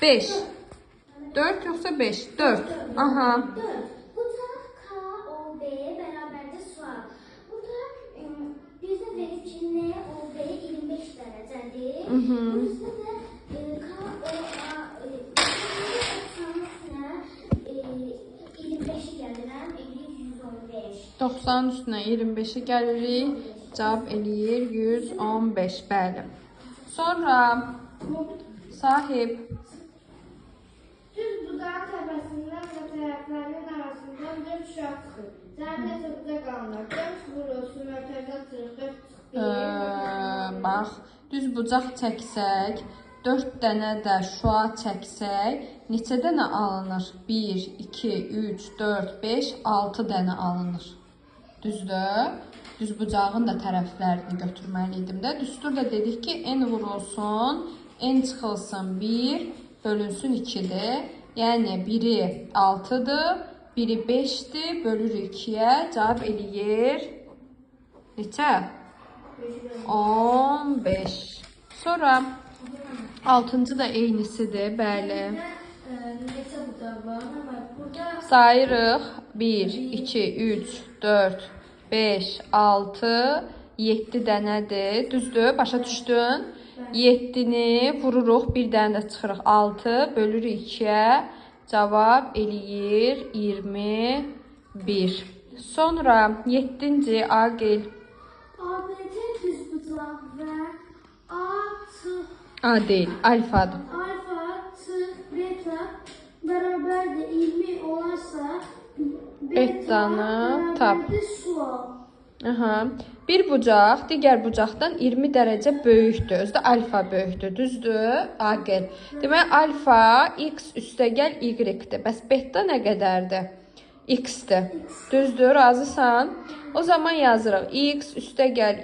5. 4 yoksa 5? 4. Aha. 4. Bucaq KOB bərabərdir sual. Burada bizə verir ki, NOB 25 dərəcədir. Bizdə də KOA 25-i gəlirəm, eləyir 115. 90 üstünə 25'i gəlirik. Cavab eləyir 115. Bəli. Sonra sahib. Düz budağın təpəsindən və tərəflərinin arasından 4 şüa çıxır. Zəmin isə bucaq qalınır. 4 vurulsun, mörtəzə çıxır, 4 çıxır. Bax, düz bucaq çəksək, 4 dənə də şua çəksək, neçə dənə alınır? 1, 2, 3, 4, 5, 6 dənə alınır. Düzdür? Düz bucağın da tərəflərini götürməliydim də. Düstur da dedik ki, n vurulsun, n çıxılsın 1, bölünsün 2'dir. Yəni biri 6'dır, biri 5'dir, bölür 2'yə. Cavab eləyir neçə? 15. Sonra 6-cı da eynisidir, bəli. Neçə budaq var? Sayırıq. 1, 2, 3, 4, 5, 6, 7 dənədir. Düzdür? Başa düşdün? 7'ni vururuq, bir dənə də çıxırıq 6, bölürük 2'yə. Cavab eləyir 21. Sonra 7-ci Agil. ABC düz bucaq və A deyil, alfadır. alfa çıx beta bərabərdir 20 olarsa Betanı tap. bərabərdir sual. Aha. Bir bucaq digər bucaqdan 20 dərəcə böyükdür. Özdə alfa böyükdür. Düzdür? Agil. Demək alfa x üstəgəl y-dir. Bəs beta nə qədərdir? X-dir. Düzdür? Razısan? O zaman yazırıq. X üstəgəl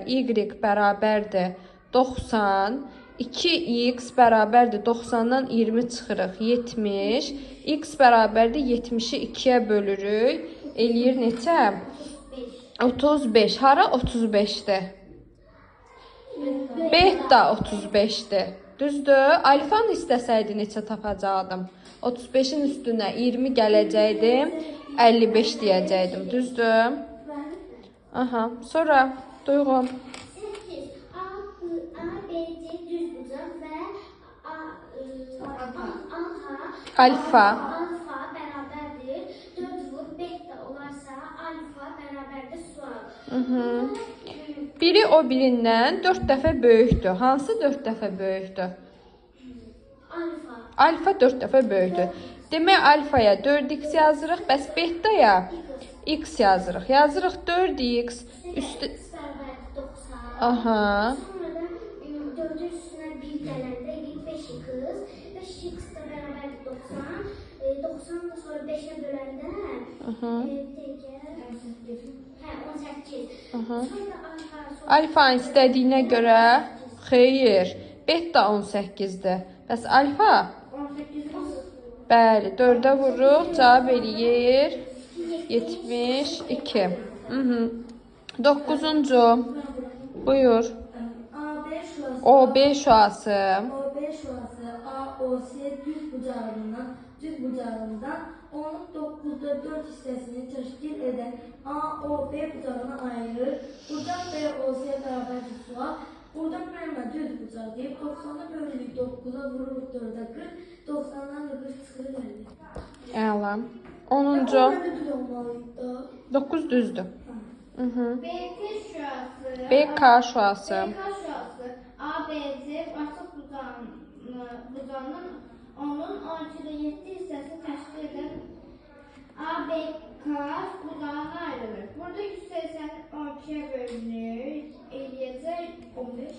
y bərabərdir 90. 2x bərabərdir 90-dan 20 çıxırıq 70. X bərabərdir 70'i 2'yə bölürük. Eləyir neçə? 35. Hara 35'dir? Beta 35'dir. Düzdür? Alfanı istəsəydi neçə tapacaqdım? 35'in üstünə 20 gələcəkdim. 55 deyəcəkdim. Düzdür? Aha. Sonra Duyğu. 8. ABC düz bucaq və Alfa. alfa bərabərdir 4 vur beta olarsa alfa bərabərdir sual. Biri o birindən 4 dəfə böyükdür. Hansı 4 dəfə böyükdür? Alfa. Alfa 4 dəfə böyükdür. Demək alfaya 4x yazırıq, bəs betaya x yazırıq. Yazırıq 4x üstü... X bərabərdir 90. Aha. Sonradan 4'ün üstünə 1 gələndə 5x. 5x də bərabərdir 90. 90'dan sonra 5'ə böləndə hə 18. Sonra alfa Alfanın istədiyinə görə xeyr. Beta 18'dir. Bəs alfa? 18. Bəli, 4'ə vururuq. Cavab eləyir 72. 9'uncu. Buyur. AB şurası. OB şuası. OB şurası AOC düz bucağından onun 9'da 4 hissəsini təşkil edən AOB bucağına ayırır. Bucaq BOC bərabərdir sual. Burada mənimlə düz bucaq deyib 90'a bölürük 9'a vururuq 4'ə 40. 90'dan da 40 çıxırıq 50. Əla. 10'uncu. Orada düz olmalıydı. 9 düzdür. BT şurası. BK şuası. BK şurası ABC açıq bucağının onun 12'de 7 hissəsini təşkil edən ABK bucağına ayrılır. Burada 180'i 12'ye bölünür. Eləyəcək 15.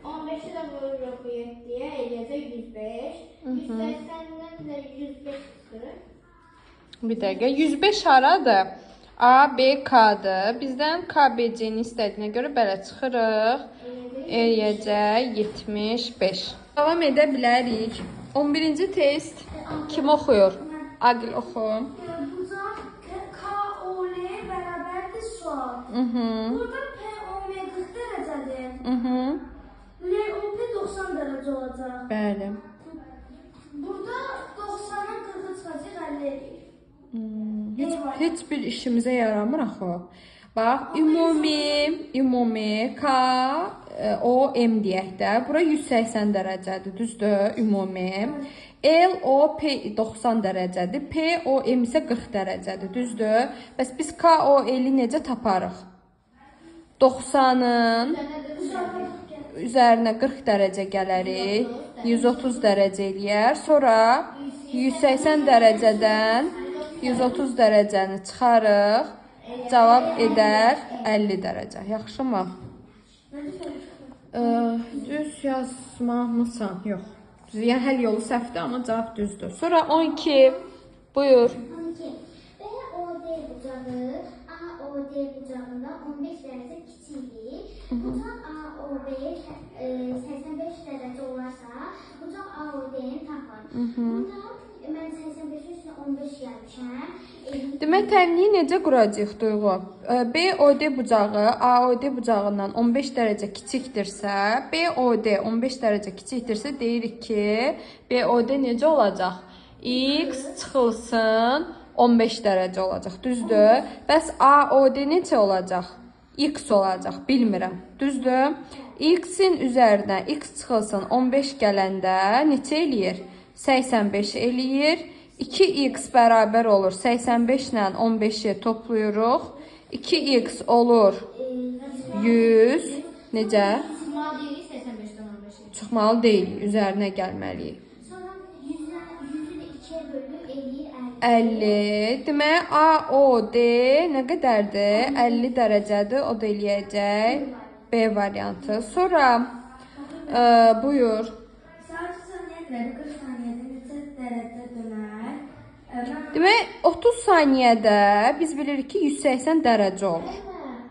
15'i də vururuq 7'ye. Eləyəcək 105. 180'den də 105 çıxırıq. Bir dəqiqə. 105 haradır? A, B, K'dır. Bizdən KBC'nin istədiyinə görə belə çıxırıq. Eləyəcək 75. Davam edə bilərik. 11-ci test kim oxuyur? Agil oxu. bucaq KOL bərabərdir sual. Burada POM 40 dərəcədir. LOP 90 dərəcə olacaq. Bəli. Burada 90-dan 40-a çıxacaq 50 edir. Heç bir işimizə yaramır axı. Bax, ümumi K O M deyək də. Bura 180 dərəcədir, düzdür? Ümumi. L O P 90 dərəcədir. P O M isə 40 dərəcədir, düzdür? Bəs biz K O L-i necə taparıq? 90-ın üzərinə 40 dərəcə gələrik. 130 dərəcə eləyər. Sonra 180 dərəcədən 130 dərəcəni çıxarıq. Cavab edər 50 dərəcə. Yaxşımı? Düz yazmamısan? Yox. Yəni həll yolu səhvdir, amma cavab düzdür. Sonra 12. Buyur. 12. BOD bucağı AOD bucağından 15 dərəcə kiçikdir. Bucaq AOB 85 dərəcə olarsa, bucaq AOD-ni tapın. Bunda mən 85 üstünə 15 gəlmişəm. Demək, təmliyi necə quracağıq Duyğu? BOD bucağı AOD bucağından 15 dərəcə kiçikdirsə, BOD 15 dərəcə kiçikdirsə, deyirik ki, BOD necə olacaq? X çıxılsın 15 dərəcə olacaq, düzdür? Bəs AOD necə olacaq? X olacaq, bilmirəm, düzdür? X-in üzərinə X çıxılsın 15 gələndə neçə eləyir? 85 eləyir. 2x bərabər olur 85 ilə 15-i toplayırıq. 2x olur 100. Necə? Çıxmalı deyil, üzərinə gəlməliyik. Sonra 100-ü 2-yə bölünür, eləyir 50. Demək, AOD nə qədərdir? 50 dərəcədir, o da eləyəcək B variantı. Sonra buyur. Saat saniyələri 40 saniyədə neçə dərəcə dönər? Demək, 30 saniyədə biz bilirik ki, 180 dərəcə olur.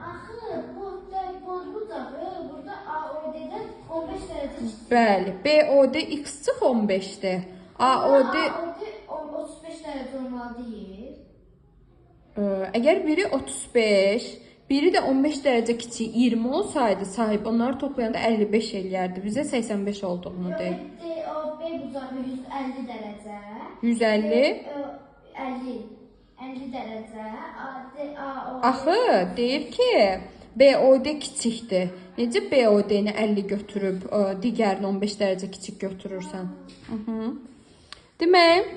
Axı bu bucağı burada AOD-dən 15 dərəcə Bəli, BOD x çıx 15-dir. AOD 35 dərəcə olmalı deyil. əgər biri 35, biri də 15 dərəcə kiçik 20 olsaydı sahib, onları toplayanda 55 eləyərdi. Bizə 85 olduğunu deyil. DOB bucağı 150 dərəcə. 150. 50 dərəcə. AOD Axı, deyir ki, BOD kiçikdir. Necə BOD-ni 50 götürüb, digərini 15 dərəcə kiçik götürürsən? Demək,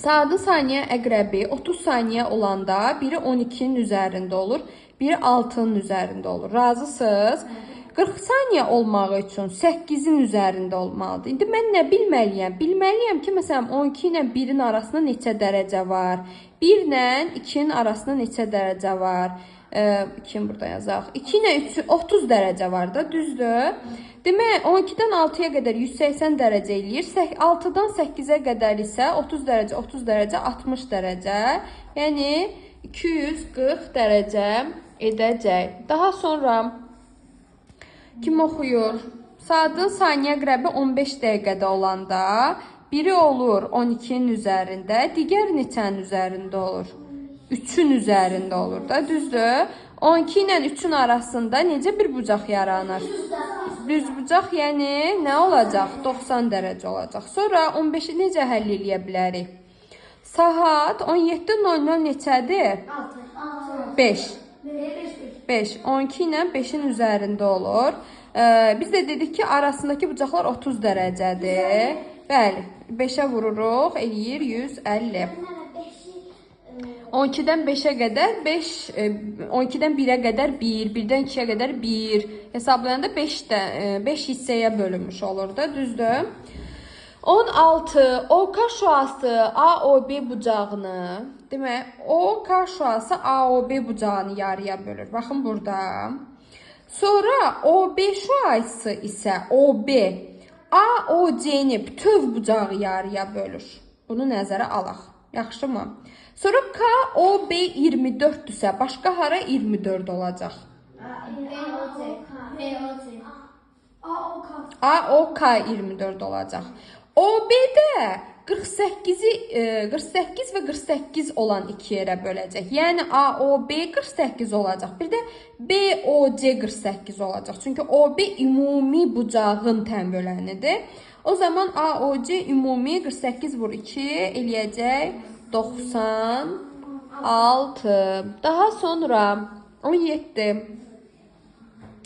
saatın saniyə əqrəbi 30 saniyə olanda biri 12-nin üzərində olur, biri 6-nın üzərində olur. Razısınız? 40 saniyə olmağı üçün 8-in üzərində olmalıdır. İndi mən nə bilməliyəm? Bilməliyəm ki, məsələn, 12 ilə 1-in arasında neçə dərəcə var? 1 ilə 2-nin arasında neçə dərəcə var? 2-ni burada yazaq. 2 ilə 3 30 dərəcə var da, düzdür? Demək, 12-dən 6-ya qədər 180 dərəcə eləyir. 6-dan 8-ə qədər isə 30 dərəcə, 30 dərəcə, 60 dərəcə. Yəni 240 dərəcə edəcək. Daha sonra kim oxuyur? Saatın saniyə əqrəbi 15 dəqiqədə olanda biri olur 12-nin üzərində, digər neçənin üzərində olur? 3-ün üzərində olur da, düzdür? 12 ilə 3-ün arasında necə bir bucaq yaranır? Düz bucaq, yəni nə olacaq? 90 dərəcə olacaq. Sonra 15-i necə həll eləyə bilərik? Saat 17:00 neçədir? 5. 5. 12 ilə 5-in üzərində olur. Biz də dedik ki, arasındakı bucaqlar 30 dərəcədir. Bəli, 5-ə vururuq, eləyir 150. 12-dən 5-ə qədər 5, 12-dən 1-ə qədər 1, 1-dən 2-yə qədər 1. Hesablayanda 5 hissəyə bölünmüş olur da, düzdür? 16. OK şüası AOB bucağını, demək, OK şüası AOB bucağını yarıya bölür. Baxın burada. Sonra OB şüası isə OB AOC-ni bütöv bucağı yarıya bölür. Bunu nəzərə alaq. Yaxşımı? Sonra KOB 24-dürsə, başqa hara 24 olacaq? AOK 24 olacaq. OB də 48 və 48 olan iki yerə böləcək. Yəni AOB 48 olacaq. Bir də BOC 48 olacaq. Çünki OB ümumi bucağın tən bölənidir. O zaman AOC ümumi 48 vur 2 eləyəcək 96. Daha sonra 17.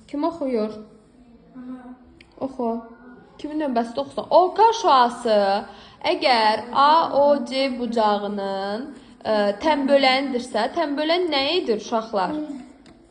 Kim oxuyur? Oxu. Kimin növbəsi 90? OK şüası əgər AOC bucağının tənböləndirsə, tənbölən nə edir uşaqlar?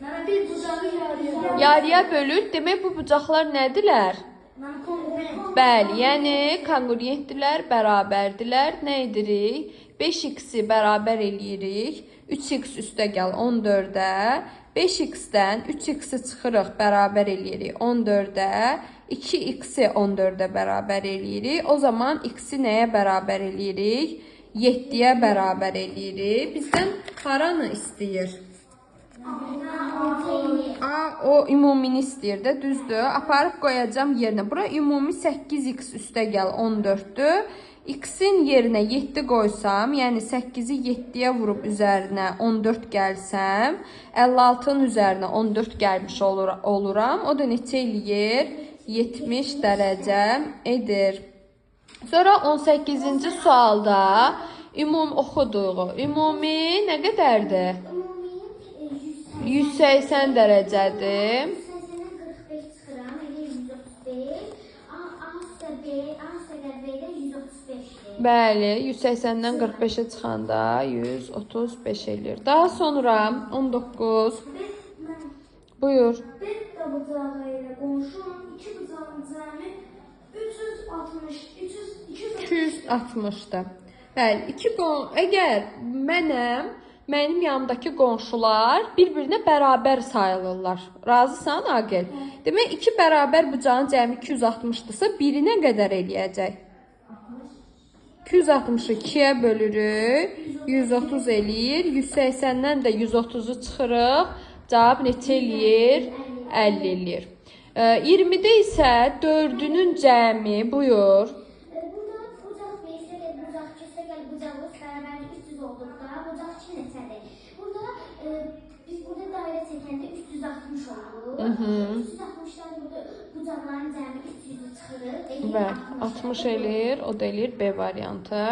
Nana bir bucağı yarıya. Yarıya bölür. Demək bu bucaqlar nədirlər? Nana kongruent. Bəli, yəni kongruentdirlər, bərabərdirlər. Nə edirik? 5x-i bərabər eləyirik. 3x üstə gəl 14-ə. 5x-dən 3x-i çıxırıq, bərabər eləyirik 14-ə. 2x-i 14-ə bərabər eləyirik. O zaman x-i nəyə bərabər eləyirik? 7-yə bərabər eləyirik. Bizdən paranı istəyir? O ümumini istəyir də, düzdür. Aparıb qoyacam yerinə. Bura ümumi 8x üstə gəl 14-dür. X-in yerinə 7 qoysam, yəni 8-i 7-yə vurub üzərinə 14 gəlsəm, 56-nın üzərinə 14 gəlmiş oluram. O da neçə eləyir? 70 dərəcə edir. Sonra 18-ci sualda oxuduğu ümumi nə qədərdir? 180 dərəcədir. 180-dən 45 çıxıram, elə 135. A-B-də 135-dir. Bəli, 180-dən 45-ə çıxanda 135 eləyir. Daha sonra 19. Buyur. Beta bucağı ilə qonşunun iki bucağın cəmi 260-dır. Bəli, əgər mənim yanımdakı qonşular bir-birinə bərabər sayılırlar. Razısan Aqil? Demək, iki bərabər bucağın cəmi 260-dırsa, biri nə qədər eləyəcək? 260-ı 2-yə bölürük, 130 eləyir. 180-dən də 130-u çıxırıq. Cavab neçə eləyir? 50 eləyir. 20-də isə 4-ünün cəmi, buyur. Burada bucaq versə gəl, bucaq kəsə gəl, bucağımız bərabərlik 300 olduqda, bucaq 2 neçədir? Burada biz burada dairə çəkəndə 360 olur. 360-dan burada bucaqların cəmi 300-ü çıxırıq. Və 60 eləyir, o da eləyir B variantı.